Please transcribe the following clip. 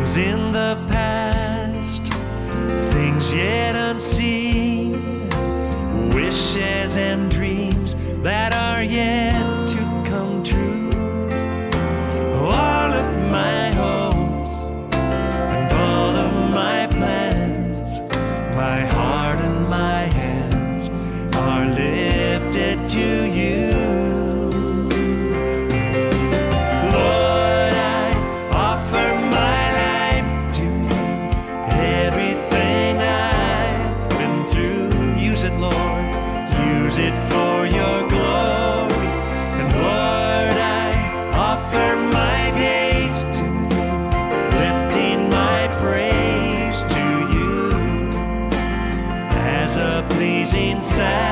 things in the past, things yet unseen, wishes and dreams that are yet to come true. All of my hopes and all of my plans, my heart and my hands are lifted to you. Lord, use it for your glory. And Lord, I offer my days to you, lifting my praise to you as a pleasing sacrifice.